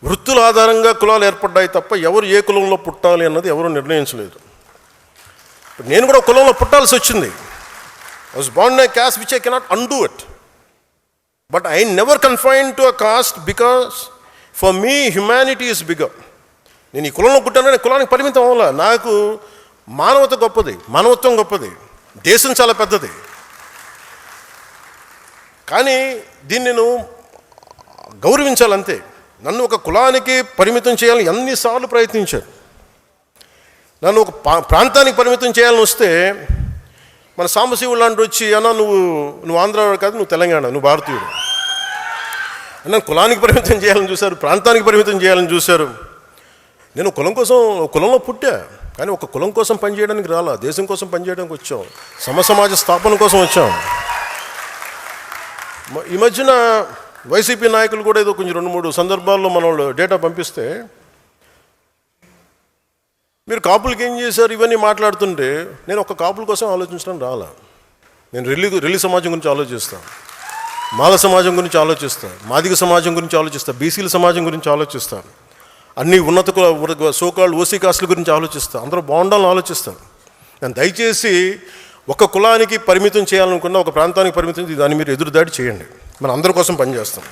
వృత్తుల ఆధారంగా కులాలు ఏర్పడ్డాయి తప్ప ఎవరు ఏ కులంలో పుట్టాలి అన్నది ఎవరు నిర్ణయించలేదు. నేను కూడా కులంలో పుట్టాల్సి వచ్చింది. I was born in a caste which I cannot undo it. But I never confined to a caste because for me humanity is bigger. నేను ఈ కులంలో పుట్టానని కులానికి పరిమితం అవ్వాల. నాకు మానవత గొప్పది, మానవత్వం గొప్పది, దేశం చాలా పెద్దది. కానీ దీన్ని నేను గౌరవించాలంతే. నన్ను ఒక కులానికి పరిమితం చేయాలని ఎన్నిసార్లు ప్రయత్నించారు. నన్ను ఒక ప్రాంతానికి పరిమితం చేయాలని వస్తే మన సాంబశివుడు లాంటి వచ్చి అన్నా నువ్వు ఆంధ్రావాడు కాదు, నువ్వు తెలంగాణ, నువ్వు భారతీయుడు అన్న కులానికి పరిమితం చేయాలని చూశారు, ప్రాంతానికి పరిమితం చేయాలని చూశారు. నేను కులం కోసం కులంలో పుట్టా, కానీ ఒక కులం కోసం పనిచేయడానికి రాలా, దేశం కోసం పనిచేయడానికి వచ్చాం, సమసమాజ స్థాపన కోసం వచ్చాం. ఈ మధ్యన వైసీపీ నాయకులు కూడా ఏదో కొంచెం 2-3 సందర్భాల్లో మన వాళ్ళు డేటా పంపిస్తే మీరు కాపులకి ఏం చేశారు ఇవన్నీ మాట్లాడుతుంటే నేను ఒక కాపుల కోసం ఆలోచించడం రాలా. నేను రెల్లి సమాజం గురించి ఆలోచిస్తాను, మాల సమాజం గురించి ఆలోచిస్తాను, మాదిగ సమాజం గురించి ఆలోచిస్తాను, బీసీల సమాజం గురించి ఆలోచిస్తాను, అన్ని ఉన్నత సోకాళ్ళు ఓసీ కాస్టుల గురించి ఆలోచిస్తాను, అందరూ బాగుండాలని ఆలోచిస్తాను. నేను దయచేసి ఒక కులానికి పరిమితం చేయాలనుకున్న, ఒక ప్రాంతానికి పరిమితం దాన్ని మీరు ఎదురుదాడి చేయండి. మనం అందరి కోసం పనిచేస్తాం.